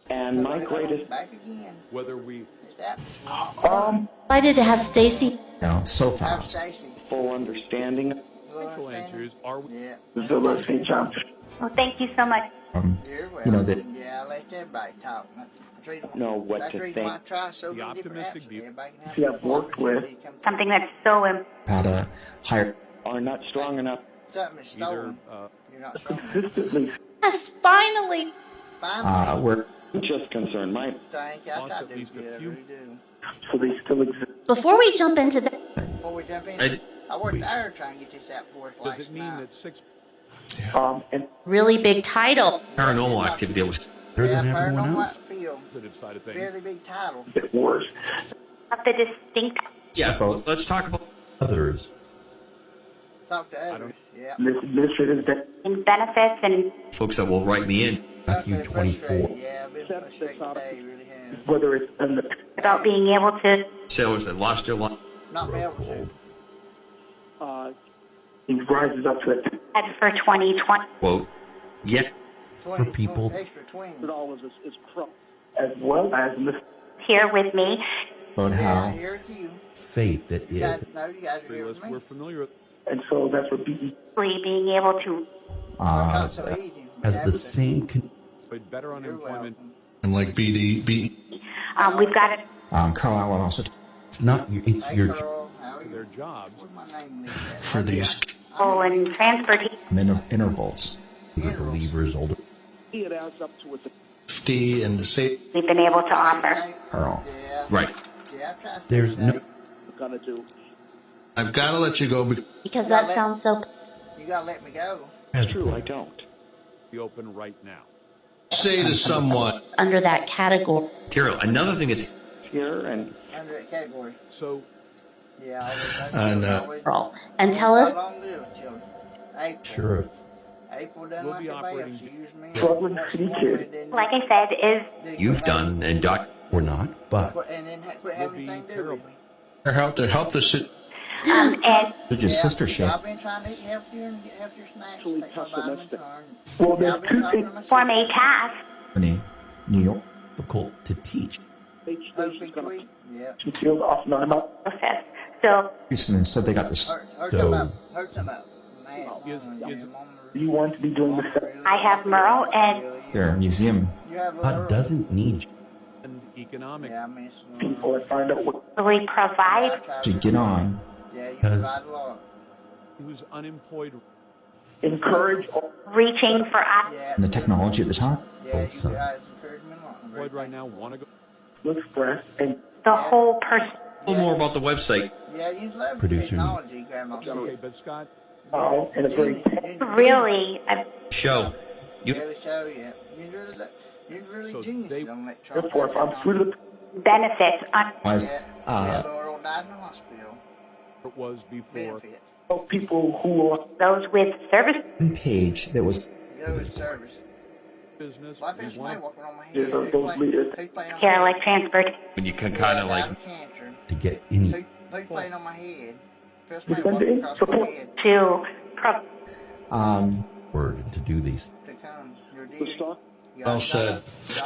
And my greatest... Whether we... Why did it have Stacy? So fast. Full understanding. Actual answers are... Well, thank you so much. That let everybody talk. Know what to think. The optimistic view. I've worked with Something that's so had a higher... Are not strong enough. Either, You're not strong. Yes, finally. we're I'm just concerned. My Thank you. I Lost try at to do least a good. I few. really do. so they still exist. Before we jump into that, Before we jump in, I worked there trying to get this out for us does last it mean night. that 6... And really big title. Paranormal activity was Better than Yeah, everyone paranormal else? field. positive side of things? Very big title. it worse. of the distinct let's talk about Others. Talk to others. Yeah. This administrative day. benefits and folks that will write me in. Matthew Okay, 24. frustrated. Yeah, I've been frustrated today. Really has. Whether it's in the about being able to Sailors that lost their life. Not be able to. he rises up to it. head for 2020. Quote, yet 20, people. Extra 20. As well as in this Here with me, about Yeah, how. here with you. Faith that You guys is. know, you guys are Three here of us with me. we're familiar with. And so that's what BE being able to Not so easy. Has the Everything. same But better You're unemployment. welcome. And like BD, we've got it Carl Allen also It's not your, it's Hey, your Carl, how are For you? their jobs. Where's my name leave at? for these. full and transportation. intervals. older believers, older. 50 and the say We've been able to offer. Carl. Yeah. right. Yeah, I've tried to There's say no- that. I've got to let you go Because that sounds so... You gotta let me go. Has True, I don't. Be open right now. say to someone, under that category. Material. Another thing is Here and Under that category. So, Yeah, always. And, And tell us... How long live children? April. Sure. April done We'll like be a babe. operating- She used me. Struggling city kid. Like I said, is you've done and Doc. Or not, but And then quit will having be anything to do with terrible. me. their help the shit. and They're just sister shit. I've been trying to eat healthier and get healthier snacks. Take my vitamins. Well, Yeah, there's I've been two talking things. to myself. form a task New York. difficult to teach. Hope be quick. Yeah. She feels often not about process. So Houston and said they got this. Hurt So- something up. Hurt something up. Man, Is- is- You want to be doing the I have Merle and their museum You have a God little- doesn't need you. and economic. Yeah, I mean, it's, people and find out what really provide to get on. Yeah, you Because- provide a lot. Who's unemployed. Encourage reaching for us. Yeah. the technology at the time. Yeah, you Awesome. guys encourage me a lot. I'm very Employed right now. Want to go. To express and The whole person. A little more about the website. Yeah, you love Producer. technology, Grandma. Okay, but Scott, in a very Really, Show. You Really show, yeah. You're really So genius they- on that chart. therefore if I'm through the benefits on was Yeah, Lord old died in the hospital. it was before. Benefit. people who are those with service page that was You know, it's service. Business. Like We this want man walking on my head. Yeah, those leaders. Who's playing on care my like head? transport. when you can Yeah, kind of died like of cancer. to get any. Who's playing on my head? Feels Defend like walking it, across my support. head To pro- word and to do these. to come. You're dead. Well said.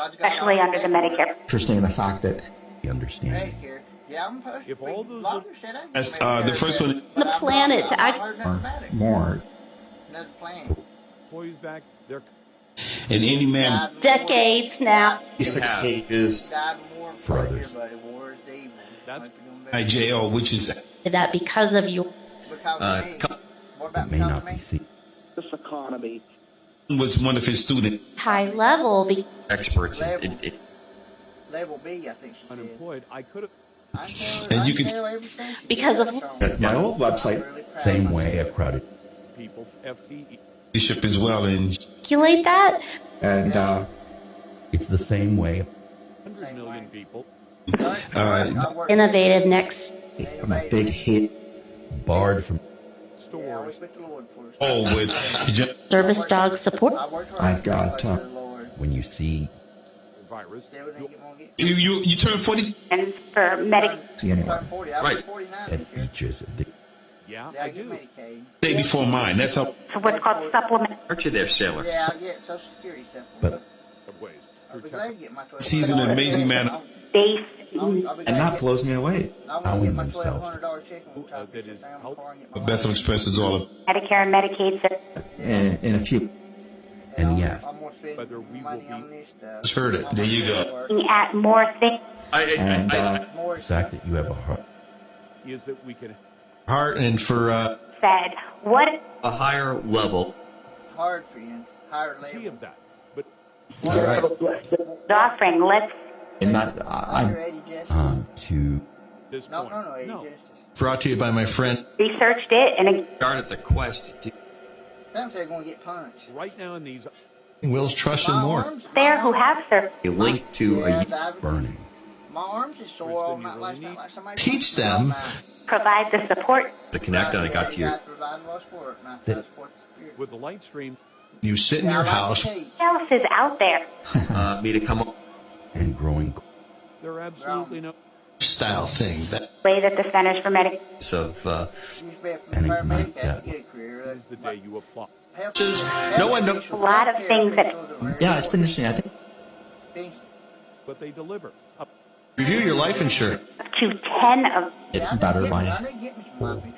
especially under the Medicare. interesting in the fact that The understanding. Medicare. Yeah, I'm supposed If to all be those longer, said I. As, the first one- But The I've planet, not- I've heard nothing are about it. more Another planet. Employees back. They're and any man Died more- Decades now. 6 have. pages. Died more For for others. everybody. War is evil. That's- Hope you're doing better. IJO, which is That because of you. Because uh, of me. co- What That about may because not of be me? seen. was one of his students. High level. experts. It Level B, I think she said. unemployed. I could have. I can tell, And I you can can- tell everything she Because did. of- That's My all. old website. I'm really proud of Same myself. way a crowded. People. FTE. Bishop as well, and Calculate that. And It's the same way. 100 million people. I work- Innovative next. I'm a big hit. Barred from. Yeah, I Stores. work with the Lord first. oh, with Service dog support. I work hard. I've got, I work for the Lord. When you see Virus. Everything you won't get. you turn 40. And for Medicare. See anyway. Turn 40. I was Right. 49 at this year. beaches. Yeah, Yeah, I I get do. Medicaid. day before mine. That's how. So what's called supplement. Aren't you there, sailor? Yeah, I get Social Security supplement. But Of ways. I'll be Through glad to get my He's an amazing man. Base. And that blows me away. I want to Bowing get my themselves. $1,200 check on top that is help. The Bethel Express is all of. Medicare and Medicaid. In a few. And yes, I'm gonna spend Whether we will money be- on this stuff. Just heard it. There you go. Looking at more things. And More the fact that you have a heart. Is that we can Heart and for Said what A higher level. hard for you, higher see level. of that. But all right. offering. Let's in that Higher I'm Eddie Justice. To this No, point, Eddie Justice. Brought to you by my friend. researched it and Started the quest to Sometimes they're gonna get punched. right now in these Will's Trust and More. there who have served. a link to a burning. My arms is sore all night last night like somebody Teach punched me all them. night. Provide the support. the connect and I got to your with the light stream. You sit in your house. What else is out there? me to come up. And growing. There are absolutely no Style thing. That Way that the Centers for Medicaid. And ignite that. is the day you apply. no one knows. A lot of things that yeah, it's been interesting. I think But they deliver. Up Review your life insurance. to 10 of it better by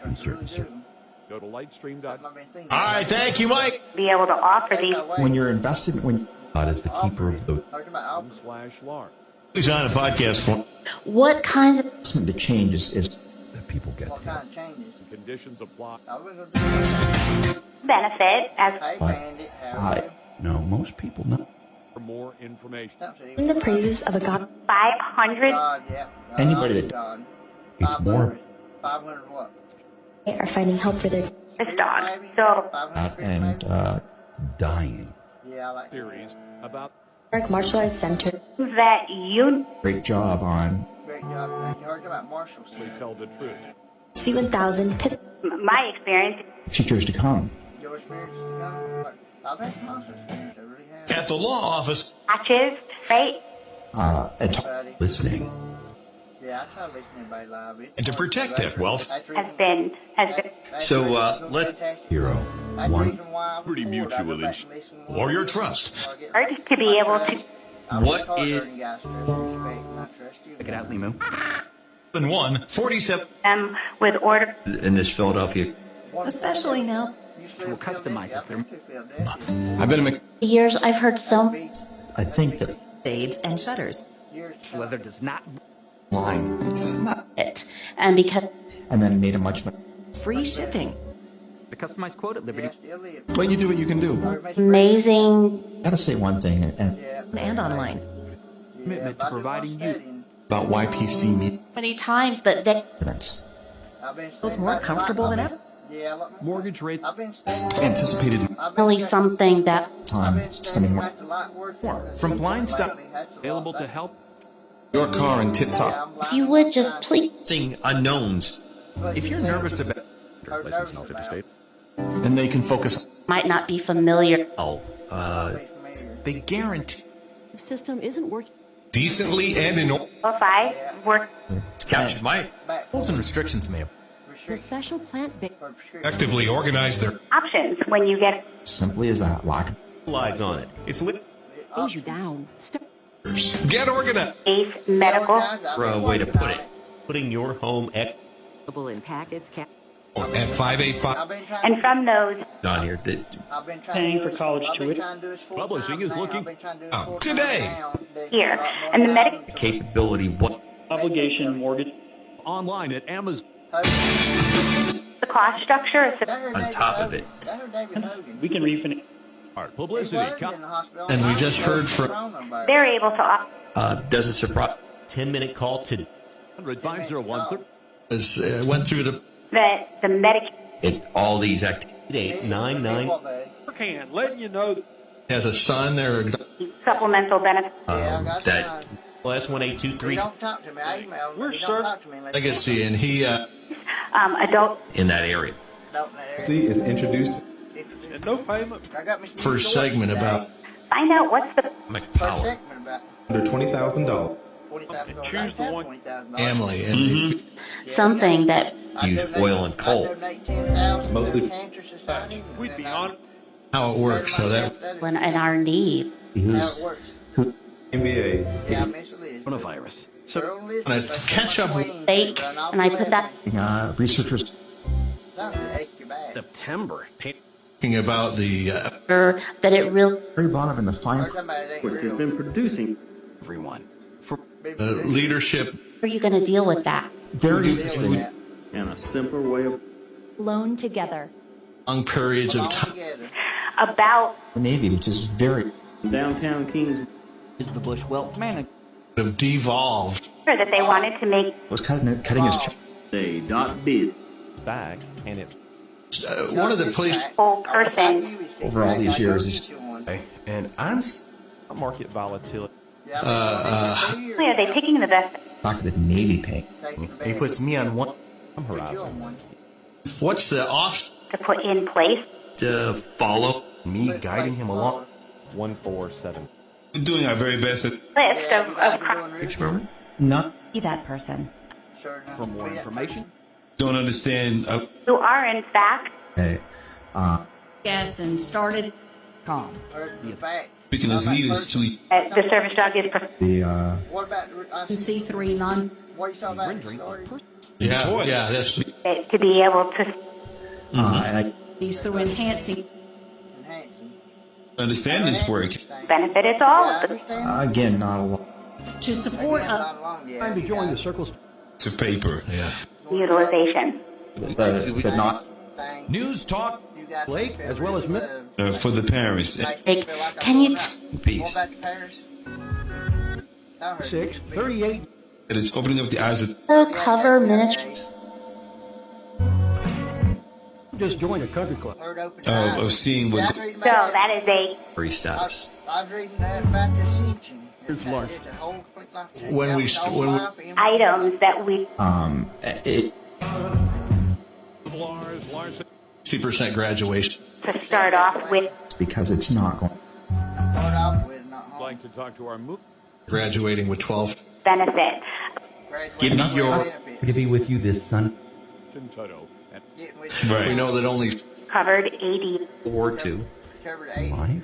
In certain go to lightstream.com. All right, thank you, Mike. be able to offer these. when you're invested when God is the keeper of the /LAR. He's on a podcast for. What kind of investment to change is that people get. What kind of changes? Conditions apply. I was gonna do Benefit as Hey, Bandit, how are you? No, most people not. For more information. In the praises of a God. 500 God, yeah. Anybody that- God. It's more. 500 what? Are finding help for their this dog. So 500 and Dying. yeah, I like Series about dark martial arts center. that you great job on Great job. Thank you. Heard about Marshall. we tell the truth. C1000 Pitts. my experience futures to come. Your experience to come? What? I've had some awesome experience. I really have. At the law office. matches, right? And Buddy. Listening. Yeah, I try to listen to everybody live. It's And to protect that wealth. That's the Has reason- been that's So, the reason let- fantastic. Hero. That's the One. reason why I Pretty afford. I go mutual back ins- and listen Or your more. trust. I get hard to be my able trust. to I What work hard is- earning guys, trust and respect, and I trust you. Check it out, Limu. 47. them with order. In this Philadelphia. Especially now. We'll customize them. I've been in years I've heard so I think that Shades and shutters. Weather does not. line it's not, it. And because and then made a much better. Free shipping. The customized quote at Liberty. Well, you do what you can do. amazing I gotta say one thing and And online. Commitment to providing you. about YPC media many times, but they events. Feels more comfortable than ever. Yeah, like Mortgage rate. I've been Anticipated really something that time spending more. From blind stuff. Available to help. Your car in tip top. if you would just please Thing unknowns. If you're nervous about License in all 50 states. Then they can focus. might not be familiar. Oh, they guarantee The system isn't working. decently and in if I work it's captured my. rules and restrictions may The special plant-based effectively organize their options when you get Simply as that lock. lies on it. It's lit. you down. Get organized. base medical. Way to put it. Putting your home at In packets. 585. And from those On here. Paying for college tuition. Publishing is looking Today. here and the medical Capability. What? Obligation mortgage. Online at Amazon. the cost structure is On top of it. We can refinance. Art publicity. And we just heard from they're able to offer Doesn't surprise. 10-minute call to 501 went through the that the medic All these activities. 899 can letting you know has a son there. supplemental benefits. That Last 1823 Don't talk to me. I email. We're Don't sure. talk to me unless legacy, and he Adult in that area. is introduced. and no payment. I got me first segment about find out what's the McPower. Under $20,000. Choose the one. family and something that use oil and coal. Mostly- We'd be on. how it works. So that when in our need. Who's NBA. Coronavirus. so to catch up with Fake, and I put that. researchers September. talking about the That it really. Barry Bonham in the fine Which has been producing. Everyone. For leadership. How are you going to deal with that? very And a simpler way of. Alone together. long periods of time. About the Navy, which is very Downtown Kings. is the Bush wealth management. Have devolved. that they wanted to make was cutting his check. Say .biz. Back, and it's One of the police whole person. Over all these years, it's- And I'm market volatility. Are they picking the best? back to the Navy pay. he puts me on one Horizon. What's the off? To put in place. To follow. me guiding him along. 147. We're doing our very best. List of crimes. Experiment. Not Be that person. For more information, Don't understand. Who are in fact a Yes, and started. calm. Speaking as leaders to the service dog is the C3 non. Rendering a person. yeah, that's to be able to and Be so enhancing. understand this work. benefit us all of them. again not a lot. To support a Time to join the circles. It's a paper. Yeah. Utilization. The not News Talk, Blake, as well as For the parents. Like, can you? Peace. 638. And it's opening up the eyes of Cover miniatures. Just joined a country club. of seeing what So that is a Free status. I was reading that about the ascension. It's large. when we items that we it 50% graduation. to start off with. because it's not going. Like to talk to our Graduating with 12. benefit. Give me your To be with you this Sunday. Toto. Right. We know that only Covered 80. or two. Life.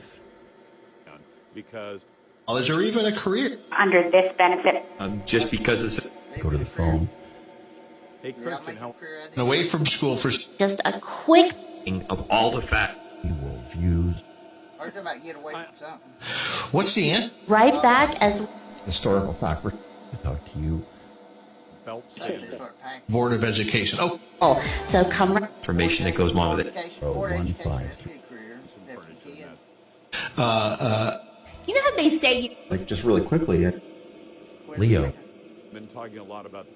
Because college or even a career. Under this benefit. Just because it's Go to the phone. hey Christian, how Away from school for Just a quick. of all the facts. You will views. what's the answer? Right back as Historical fact. To talk to you. belt Board of Education. Oh, so come. Information that goes along with it. 015. You know how they say Like just really quickly. Leo. been talking a lot about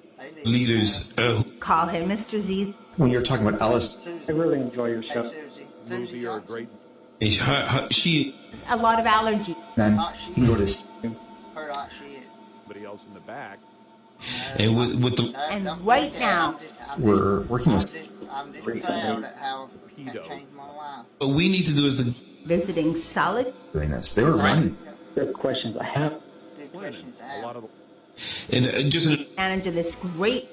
leaders. call him Mr. Z. When you're talking about Ellis, I really enjoy your show. movie or a great She A lot of allergy. then you go to this. somebody else in the back. and with the And right now, We're working with. I'm just proud at how that changed my life. what we need to do is visiting solid. Doing this. They were running. The questions I have. Good questions to A have. lot of and just Manager this great.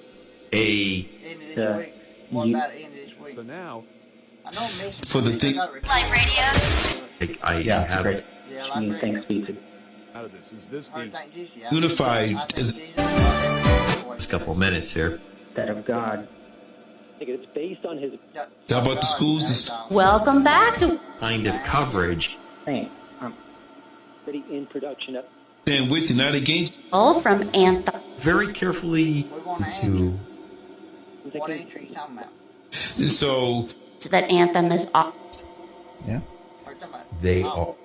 A End of this week. What about the end of this week? so now I know I'm missing For the something. thing- I got recorded. I Yeah, it's have great. Yeah, I mean, thanks be to. out of this is this I the think Jesus, yeah. Unified I think is- Jesus just a couple minutes here. That of God. how about the schools? This, Welcome back to. Kind of coverage. Thanks. stand with you, not against. All from Anthem. Very carefully. We want to answer. To What entry you talking about? So That Anthem is off. Yeah. What you talking about? they Oh.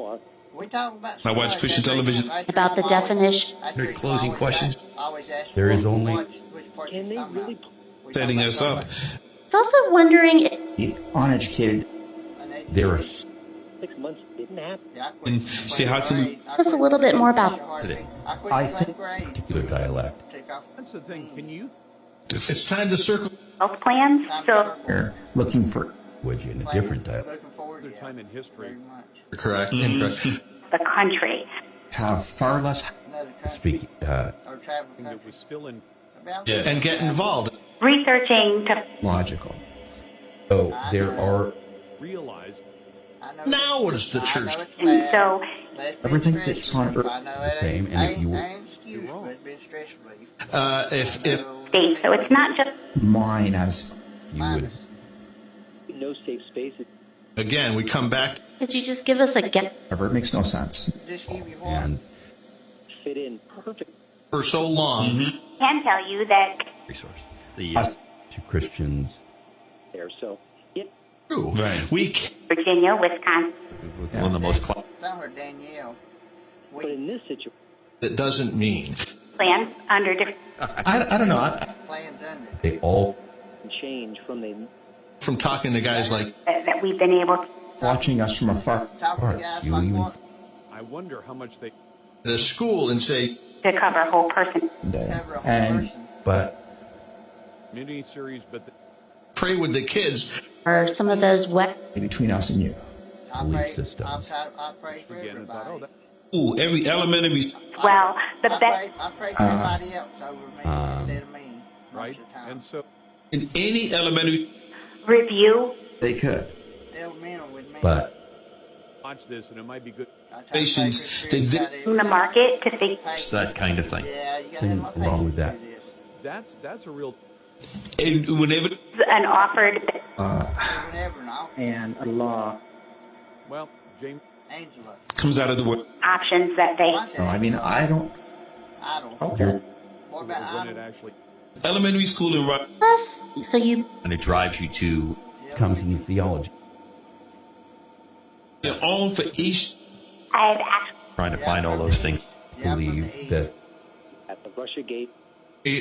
are. We talk about I watch somebody Christian that television. I About the always- definition. I Any closing always questions? ask- I always ask There is what- only- which part you talking about. We setting talk us about up. It's also wondering if The uneducated. somebody- There are. Yeah, I quit And first see, how can we- grade. I Just a quit little bit more about- Today. I quit I first think- grade. Particular dialect. Took off. that's the thing. Can you It's time to circle. Health plans. Time to So circle. They're looking for. Would you in a different dialect? Looking forward to their it. time in history Very much. Correct. Incorrect. the country. Have far less. Another country Speak. or travel that country. was still in About And get involved. researching to logical. So there are Realize Now what is the church? and so Everything that's on earth the same, and if you If states. So it's not just mine as you would no safe spaces. again we come back Could you just give us a guess? ever, it makes no sense. and Fit in perfect. for so long. can tell you that resource. The to Christians There, so yeah, True. Right. We ca- Virginia, Wisconsin, one of the most Danielle. but in this situation, that doesn't mean plans under different I don't know. Plans under. they all change from the from talking to guys like that we've been able to. Watching us from afar. Talk to are. the guys You like even what? I wonder how much they the school and say, To cover a whole person. Cover a whole And person. but community series, but pray with the kids. Or some of those wet between us and you. I belief pray, systems. I pray for again and thought, oh, everybody. that, Ooh, every elementary. Well, the best I pray for everybody else over me instead of me. Most right? of the time. And so In any elementary, review They could. They'll mingle with me. but watch this, and it might be good. I try to pray Stations, for they- spirituality. in the market to think It's that kind of thing. Yeah, you gotta have my Nothing wrong with patience that. through this. That's a real. and whenever an offered Whatever now. And a law. Well, James, Angela. comes out of the word, options that they I said No, I mean, Angela. I don't. Idle. Okay. What when about it idle? actually elementary school in Rock, us. So you And it drives you to comes in theology. their own for each. I had actually trying to find all those things. Believe that at the Russia Gate,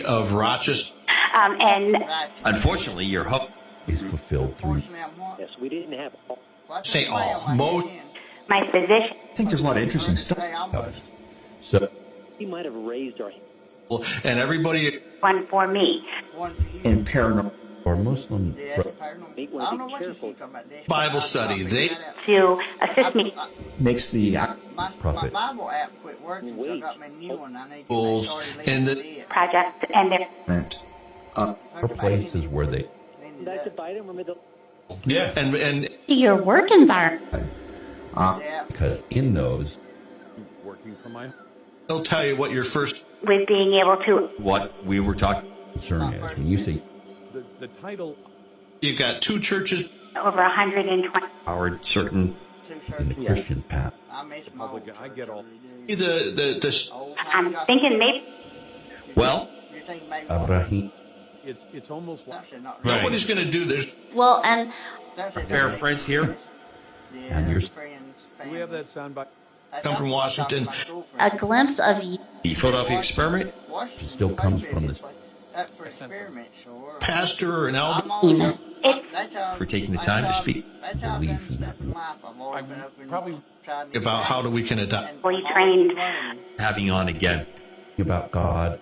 Of Rochester, and Right. Unfortunately, your hope is fulfilled through Fortunately, I'm what? yes, we didn't have all. What's Say the way all. on my Most- head my physician I think there's a lot of interesting stuff. Say almost. so We might have raised our and everybody one for me. One for you. In paranormal. or Muslim Yeah, that's a paranormal. Make I one don't be know what you careful. keep talking about this. Bible I'll study, figure they- that out. To assist me Makes the My Prophet. Bible app quit working, so I Wait. got me a new one. I need to Bulls, make sure and to the- leave it. project and their rent. are places where they Cleaned Back it to up. Biden, remember the yeah, and to your work environment. Yeah. because in those working from my they'll tell you what your first with being able to what we were talking. concern is when you say the title. you've got two churches. over 120. Our certain Two in the churches. Christian path, I miss my old Public, I church, get all- really do. The Old time I'm gospel thinking church. maybe Well, You think maybe what? Abraham, It's almost like That's not Right. nobody's going to do this. Well, and That's it. fair friends here. Yeah, And you're- friends, do we have family. that soundbite? That's come from also what I Washington. talk to my a girlfriend. glimpse of you. the Philadelphia experiment. Washington still comes from this this- That's for experiments, or Pastor or an elder. I'm always It's- that's how- For taking the that's time to how- speak. That's how I've Believe done in stuff that. in life. I've always been up and probably tried to About how do we can adopt. We trained. Having on again. about God,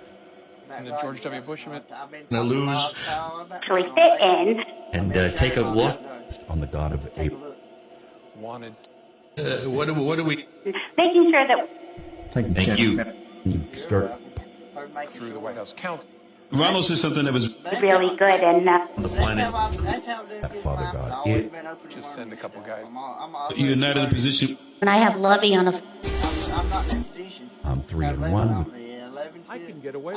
And the George W. Bush event. Gonna lose. actually fit in. And take a look. on the God of Take a Abraham. look. Wanted. What do we? Making sure that Thank you. You start Through the White House council. Ronald said something that was really good and On the planet. Father God, Just send a couple guys. you're not in a position. When I have Lovey on a I'm not in that position. I'm 3-1. I can get away.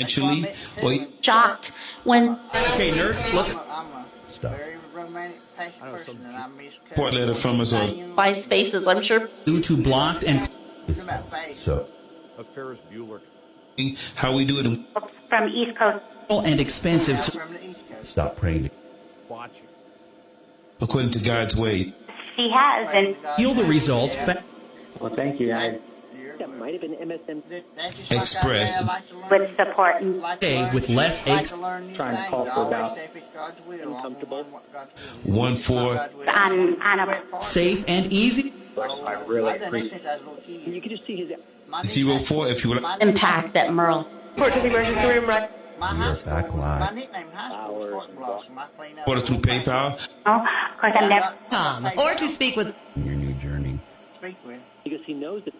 Actually, well, shocked when Okay, nurse, let's. I'm a Stuff. very romantic, passionate I know, person, some and I miss Report letter from us all. find spaces, I'm sure. Due to blocked and It's about face. So A Ferris Bueller. how we do it. from East Coast and expensive. From the East Coast. stop praying. Watching. According to God's way. she has and Yield the results. Well, thank you. that might have been MSN. That's just like I Express. say, I like to learn- with support and like to Hey, learn with new- less like aches. to learn new Trying to things. call for I always about say if it's God's will, I'm gonna Uncomfortable. learn what God's will is. 1-4. God's will. on a Went far. Safe and easy. I really I've done that appreciate since I was a little kid. You could just see his. My 0-4 if you would. my Impact that Merle. My We high are school, back live. my nickname in high school was Fort Blossom. I clean up. Order through PayPal. of course I'm never Or to speak with in your new journey. Speak with. Because he knows that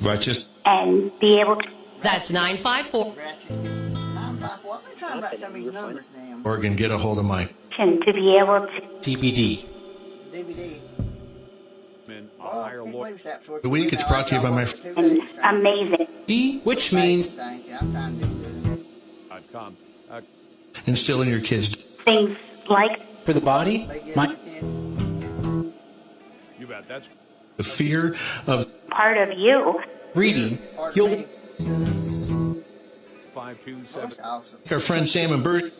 Righteous. and be able to that's 954. Ratchet. 9-5 what? I'm trying to write some of these numbers down. Oregon, get a hold of my To be able to DVD. DVD. In a Oh, higher can't law. believe that sort of The week, thing. it's brought to you by my and amazing. E, which means Thank you. I'm trying to do this. .com. instill in your kids. Things like for the body. They get My the kids. You bet. That's The fear of part of you. reading. Part of You'll me. 527. That's awesome. our friend Sam and Bert.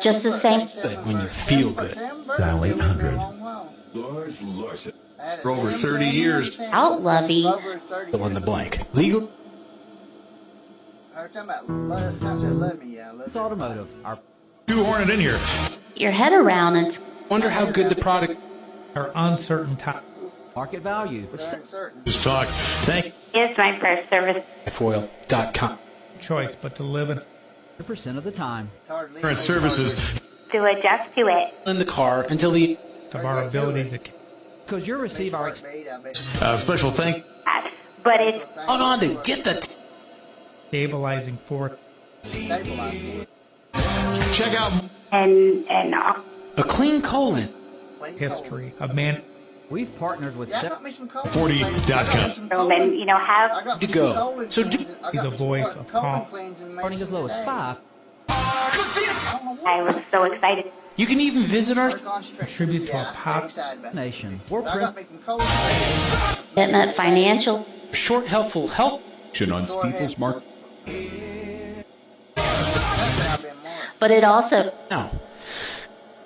Just the same when you feel good. Dial 800. For over 30 years. out, Lovey. fill in the blank. Legal. It's automotive. Our Shoehorn it in here. Your head around and Wonder how good the product. Are uncertain time. market value. Just talk. Thank Is my first service. Foil.com. Choice but to live in. 100% of the time. current services. To adjust to it. In the car until the Of our ability to Because you receive our Special thank. But it's log on to get the stabilizing force. Check out and a clean colon. History of man. We've partnered with 40.com. and have To go. So do Be the voice of calm. starting as low as 5. I was so excited. you can even visit our Attribute to a pop. Nation. We're print. commitment financial. short helpful help. On Steeples Mark. But it also Now,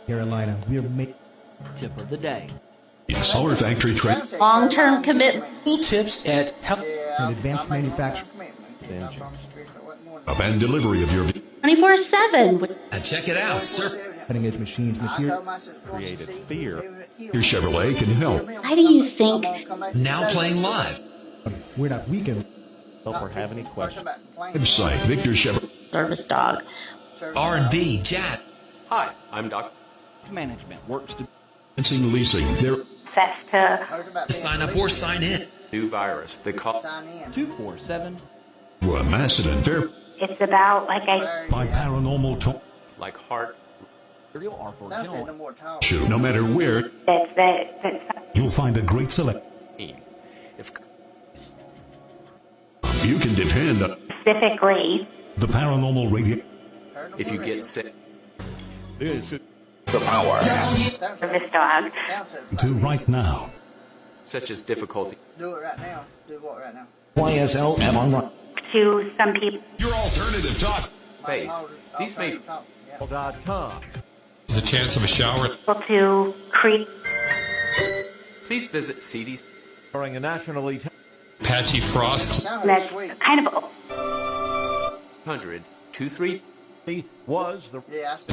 Carolina, we are making Tip of the day. Solar Factory Trade. long-term commitment. cool tips at help. advanced manufacturing. And delivery of your 24/7. Check it out, sir. Cutting edge machines, material. Created fear. your Chevrolet can help. Why do you think Now playing live. We're not weekend. Help or have any questions. Website Victor Chevrolet. service dog? R&B, Jack. Hi, I'm Doc. Management works to Financing leasing. Their Access to Sign up or sign in. new virus. They call 247 Macedon Fair. it's about like I By paranormal talk. like heart. Real or for No matter where, that's you'll find a great selection. If You can depend on specifically the paranormal radio. if you get sick. The power. service dog. To right now. Such as difficulty. Do it right now. Do what right now? YSL am on right. To some people, Your alternative talk. Face. These may .com. There's a chance of a shower. to create Please visit CD's. During a nationally Patchy frost. that's kind of 100 23 was the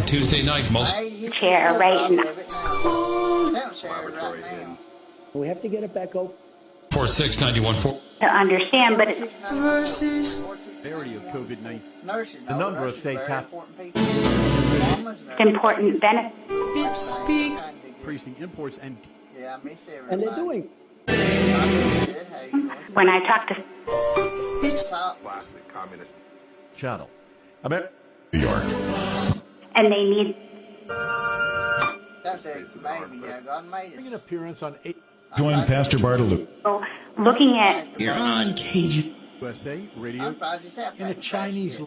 Tuesday night, most chair right in We have to get it back open. 4691 to understand, but it's severity of COVID-19. The number of state cap- important benefit. Increasing imports and And they're doing. When I talk to channel. New York. and they need That's it, baby. Yeah, God made An it. appearance on 8 Join Pastor Bartolou. looking at You're on cage. USA radio I'm proud to say in a Chinese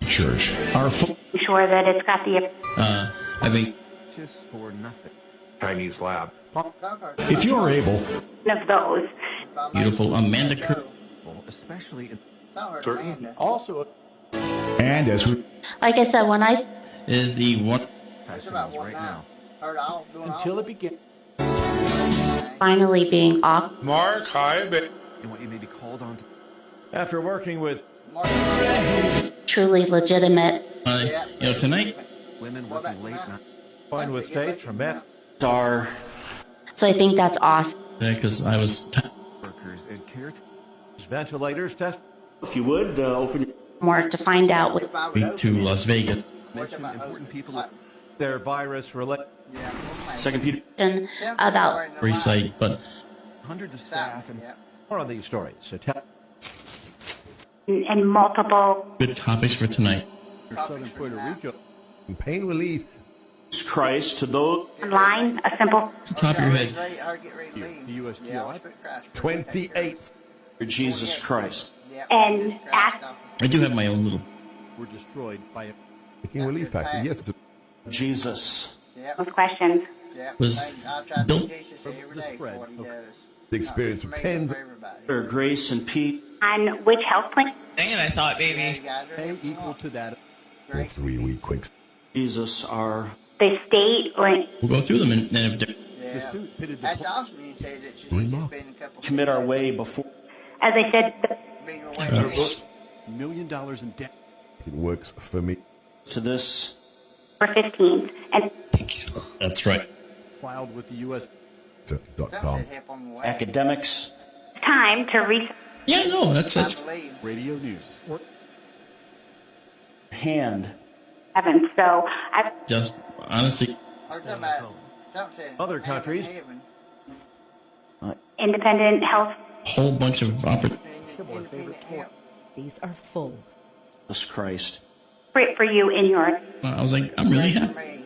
Church. Our sure that it's got the I think just for nothing. Chinese lab. If you're able, of those. beautiful Amanda Kirk. Especially in Certain. also and as we Like I said, when I is the one right now. Until it begins. finally being off, Mark, hi, And what you may be called on to. After working with truly legitimate. Tonight women working late night. Fine with faith from men. are So I think that's awesome. because I was Workers and care. Ventilators test. If you would, open Work to find out what to Las Vegas. Mention important people. Their virus related. Second Peter. about Free site, but Hundreds of staff and more on these stories. So tell. And multiple good topics for tonight. Southern Puerto Rico. Pain relief. Jesus Christ to those. Online, a simple. Top of your head. The USGI. 28. Jesus Christ. And ask. I do have my own little. Were destroyed by a Pain relief factor. Yes, it's a Jesus. Those questions. Was built the experience of tens. Their grace and peace. On which health plan? Dang it, I thought, baby. pay equal to that. 3-week quick. Jesus our. The state or We'll go through them and if The suit pitted the That's awesome. You say that she's Remark. been a couple. Commit our way before. as I said, $1 million in debt. It works for me. To this. for 15. And that's right. Filed with the U.S. .com. Academics. time to reach Yeah, no, that's Radio News. Hand. heaven. So I just honestly. Other countries. independent health. Whole bunch of These are full. Jesus Christ. For you in your I was like, I'm really happy.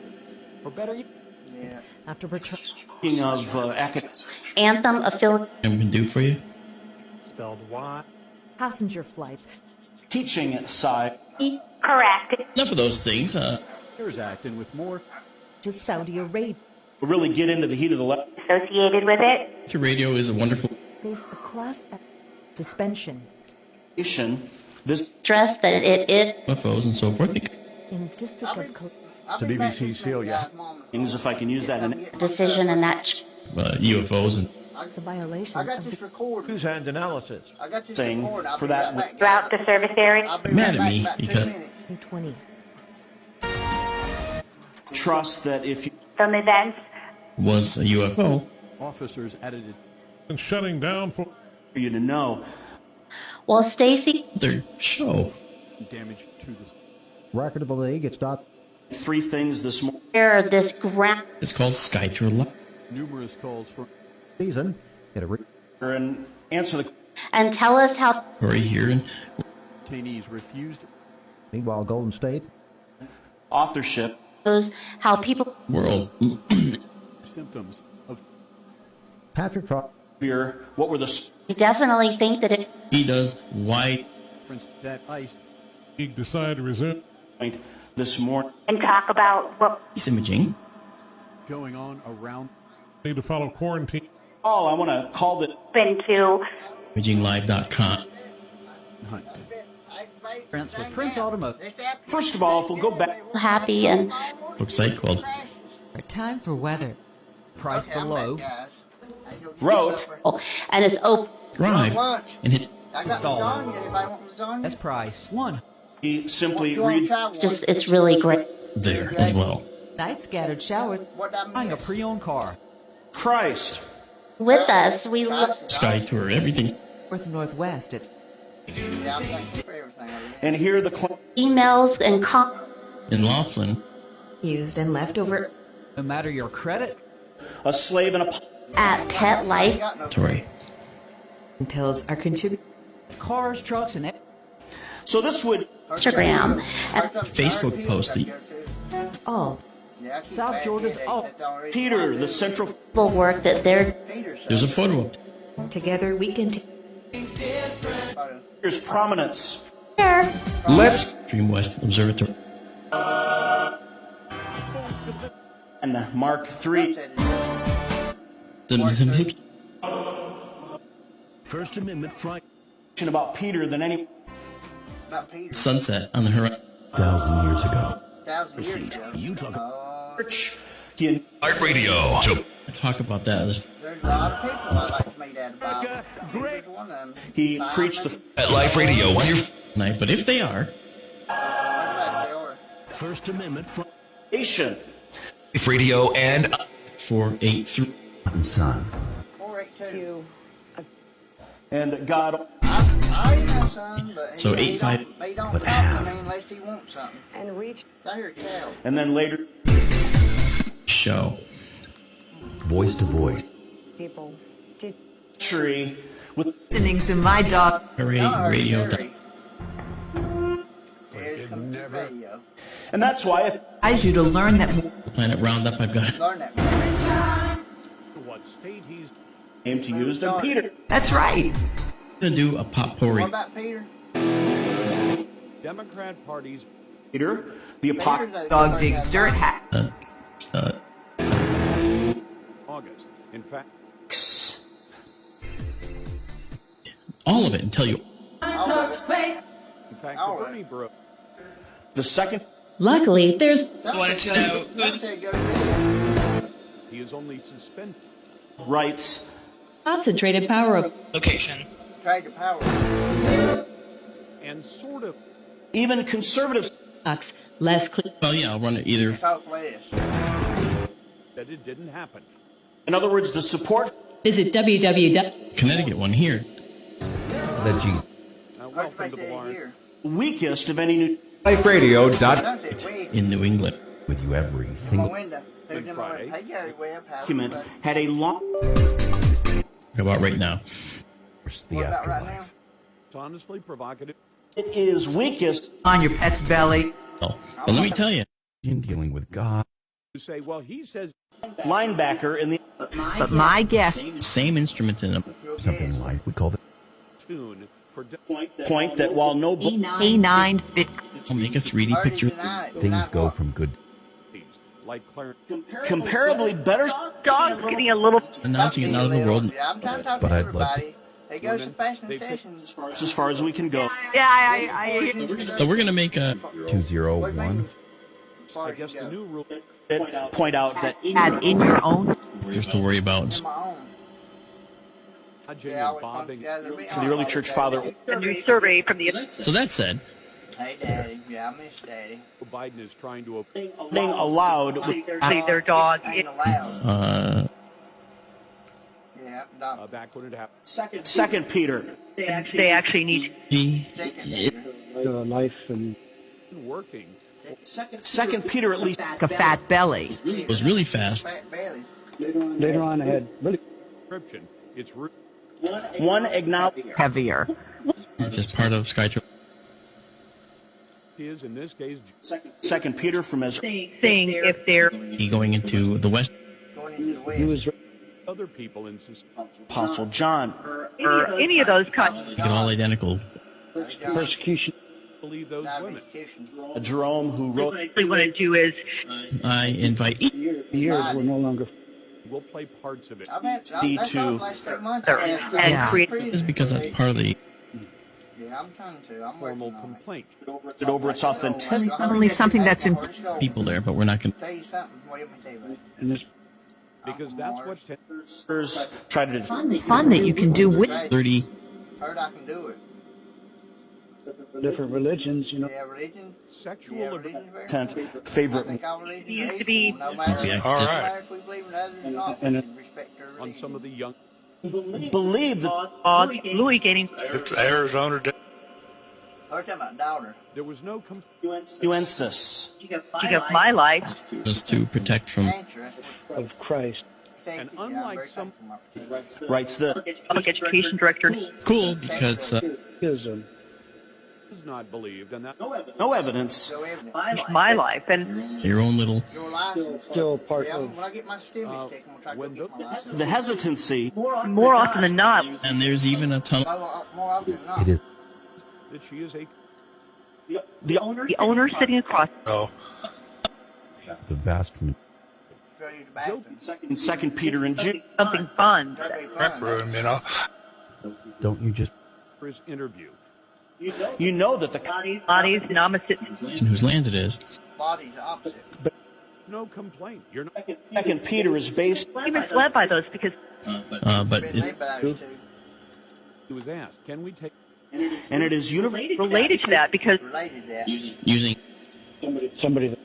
Or better yet, after return. Speaking of academics. Anthem affiliate. I can do for you. Spelled Y. Passenger flights. Teaching side. correct. Enough of those things. CARES Act and with more. To Saudi Arabia. Really get into the heat of the lesson. Associated with it. The radio is a wonderful. Face across suspension. This Stress that it is. UFOs and so forth. In District of It's a BBC seal, yeah. things if I can use that in Decision and that. UFOs and It's a violation I got of this the recorded. News and analysis. I got this Saying recorded. I'll for be that right back. Throughout the service area. I'll be mad right at me back, about 2 because- minutes. 20. trust that if you Some events. was a UFO. Officers added And shutting down for for you to know. Well, Stacy, Their show. damage to the Record of the league. It's not. 3 things this morning. here this ground. It's called Sky Through Life. numerous calls for Season. Get a And answer the And tell us how Right here and detainees refused Meanwhile, Golden State. authorship. those how people world. symptoms of Patrick Fox. Here, what were the definitely think that it He does white. that ice. he decided to resume. point this morning? And talk about what He's imaging. Going on around Need to follow quarantine. Oh, I want to call the happened to ImagingLive.com. hunt. Prince with Prince Automotive. First of all, if we'll go back, happy and Website called Time for weather. Price below. wrote and it's open. Drive and hit. I got lasagna. Anybody want lasagna? That's price. One. he simply read It's just it's really great. There as well. Night scattered shower. What I Buying a miss? pre-owned car. Christ. With us, we love Sky Tour, everything. North Northwest. It's Yeah, I'm thankful for everything. And here the claim. emails and In Laughlin. used and leftover. No matter your credit. A slave and a at Pet Life. Story. Pills are contributing. Cars, trucks, and So this would Instagram and Facebook posted. All. South Georgia's. Oh, Peter, the central people work that they're There's a photo of Together we can. Peter's prominence. there. Let's Dream West Observatory. and Mark 3. The First Amendment Friday. About Peter than any sunset on the horizon. 1,000 years ago. 1,000 years ago. You talk church. Art Radio. I talk about that. There's a lot of people that like to meet at about. Peter's one of them. He preached the At Life Radio. On your Night, but if they are, First Amendment Friday. nation. Life Radio and 483. Son. 482. And God. I know son, but So he 8-5. don't, they don't But talk half. to me unless he wants something. And reach. I hear cattle. And then later, Show. Voice to voice. People. tree with Listening to my dog. Hooray, Y'all are radio. scary. Here's come the radio. And that's why I advise you to learn that Planet Roundup, I've got Learn that. What state he's aim to use them, Peter. That's right. to do a potpourri. What about Peter? Democrat Party's Peter, the apocalypse. Dog digs dirt hat. August. In fact, All of it until you. in fact, the Oh, Bernie bro. The second Luckily, there's Wanted to know who. He is only suspended. writes, concentrated power of Location. Trade the power. And sort of even conservatives. ox, less clean. Well, yeah, I'll run it either. Talk less. that it didn't happen. In other words, the support Visit www. Connecticut one here. The G. Now, Hard to welcome make to the that barn. here. weakest of any new. LifeRadio. Don't say wig. In New England. With you every My single. window. Who's in my window? Hey, Gary Webb. How Document everybody? had a long. How about right now? The What about right afterlife. now? It's honestly provocative. It is weakest. On your pet's belly. Oh, but let me tell you. In dealing with God. You say, well, he says Linebacker in the But my guess. Same instrument in them. Something like we call it. tune for point that while no book A9 fit. I'll make a 3D picture. Things go from good. days, like Clarence. comparably better. Dog's getting a little. Announcing it out of the world. Yeah, I'm trying to talk But to I'd love to- everybody. They go some fashion sessions. As far as we can go. Yeah, I So we're going to make a. 201. I guess the new rule. Point out that add in your own. Just to worry about. My own. Dodging Yeah, I and was bobbing. together. to the early church father. A new survey from the. So that said, Hey, Daddy. Yeah, I miss Daddy. Biden is trying to Being allowed with See their dog. Ain't allowed. Yeah, dog. back when it happened. Second Peter. They actually need. he. life and Working. Second Peter at least. Like a fat belly. Was really fast. Fat belly. later on I had really Description. It's One acknowledge. Heavier. Just part of SkyTrail. is in this case Second Peter from Ezra. Saying if they're He going into the West. Going into the he west. was other people in society. Apostle John. or any of those kinds. Make it all identical. persecution. Believe those women. Jerome, who wrote. What they want to do is I invite each. The years were no longer We'll play parts of it. I've had Need to- and create. Just because that's part of the. Yeah, I'm trying to. I'm Formal working on it. complaint. It over its authenticity. Only something that's in People there, but we're not going to. Tell you something. Wait a minute, tell you what. in this Because that's what Try to fun that you can do with. 30. Heard I can do it. different religions, you know. Yeah, religion. sexual Yeah, or religion. content favorite. I think all religions Used to are be- equal, no matter, Yeah. no All matter right. if we believe in others or not. And We it- should respect their on religion. some of the young. Believe that Louis gaining. It's Arizona. We're talking about daughter. There was no Nuensis. Of my life. Was to protect from. Cancer, that's what Of Christ. And unlike some- Writes the Public education director. Cool because Ism. is not believed, and that no evidence. No evidence. My life. And your own little. Your license. Still part Yeah, of when I get my certificate, taken, we'll try to go when get my license. The hesitancy. more often than not, And there's even a ton of. More often than not. It is. that she is a The the owner sitting across. Oh. The vast Go to the bathroom. Second Peter and Jude. Something fun. That'd be Rep fun. room, you know. don't you just his interview. You know that the Bodies and opposite. Whose land it is. Body's opposite. No complaint. You're not. Second Peter is based. He misled by those because But Been it, made by those two. He was asked, "Can we take?" And it is universal. related to that because Related to that. using. Somebody that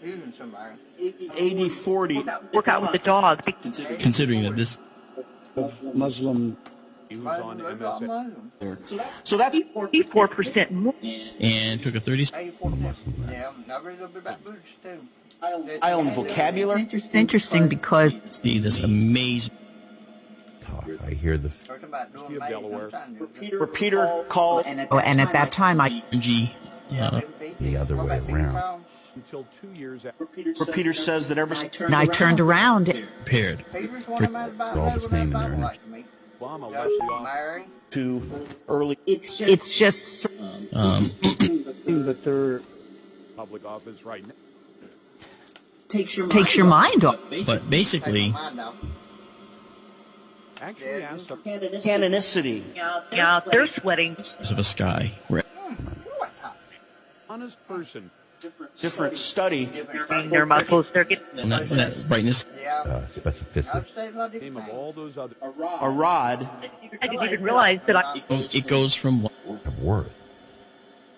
Using somebody. 80-40. work out with the dog. Considering that this. of Muslim He was on MSN. So that's 44% more. And took a 30. 84%. Yeah, not really a little bit about Buddhists too. island vocabulary. Interesting because See this amazing. talk. I hear the Talking about doing She of maze, Delaware. I'm trying to do it. Where Peter called and at that time I G. Yeah, Uh, them people. the other What way about Peter around. Paul? until 2 years after. Where Peter says that ever And I turned around. Prepared. Peter's one of my all the same in there, isn't it? Obama left Just the office. Mary. to early. It's just That they're Public office right now. takes your mind off. But basically, Mind off. Actually asked some Canonicity. Yeah, they're sweating. of a sky. Right. honest person. Different study. Their muscles, they're getting. And that brightness. Yeah. Specificity. I've stayed a lot of Name different of all those other. A rod. I didn't even realize that It goes from Of worth.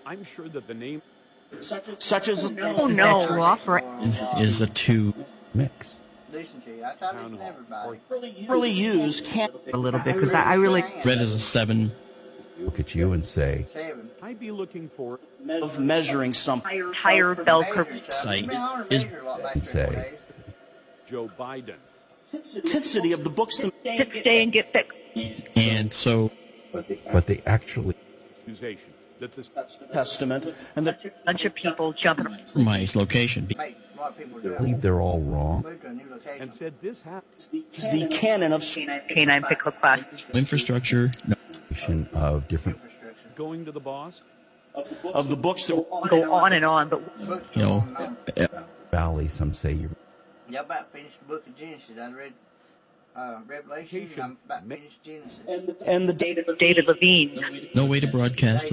I'm sure that the name Such as Oh, Is no. that you offer? is a two. Mix. Listen to you. I try to listen to everybody. really used can A little bit because I really Red is a 7. Look at you and say, 7. I'd be looking for of measuring something. Entire bell curve. Sight say, Joe Biden. Authenticity of the books. Stay and get fixed. And so but they actually Accusation that this Testament and the Bunch of people jumping. compromise location. Make a lot of people do believe they're all wrong. Move to a new location. and said this happened. is the canon of Canine pickup class. Infrastructure. No. Of different Going to the boss. of the books that Go on and on, but Books You know, on, valley. Some say you're yeah, I'm about to finish the book of Genesis. I read Revelation, and I'm about to finish Genesis. and the David Levine. No way to broadcast.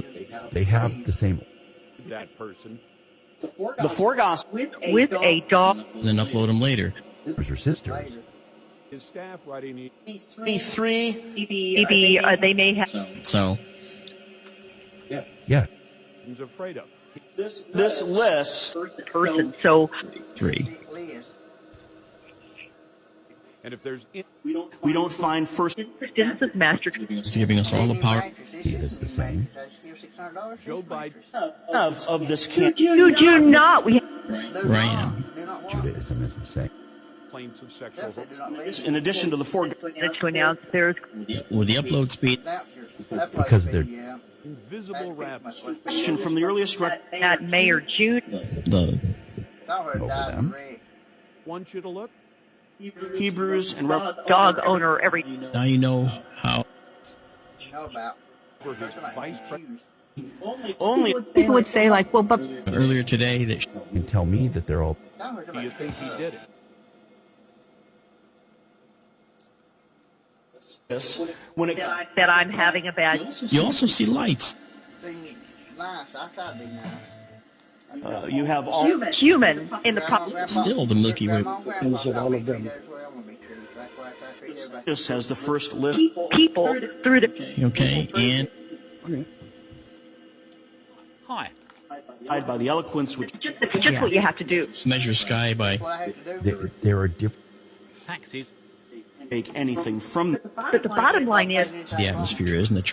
they have the same That person. the four gospels. With a dog. And then upload them later. brothers or sisters. His staff writing Three Maybe they may have. So Yeah. he's afraid of. this list Person. So 3. And if there's we don't find first Genesis Master. It's giving us all the power. He is the same. Joe Biden of this canon. You do not. We Where I am. Judaism is the same. complaints of sexual In addition to the four wanted to announce there's With the upload speed. Because they're invisible rabbits. question from the earliest record. that May or June. The over them. Want you to look. Hebrews and Dog owner every. now you know how. For his vice president. only people would say like, well, but Earlier today that You can tell me that they're all Do you think he did it? when it That I'm having a bad. you also see lights. Nice. I thought it'd be nice. you have all Human in the Still the Milky Way. Things of all of them. just has the first list. people through the. Okay, and Hi. By the eloquence which It's just what you have to do. measure sky by. there are different. Taxis. take anything from But the bottom line is, The atmosphere isn't it?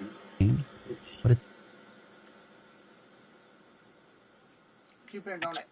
But it's Keep it on it.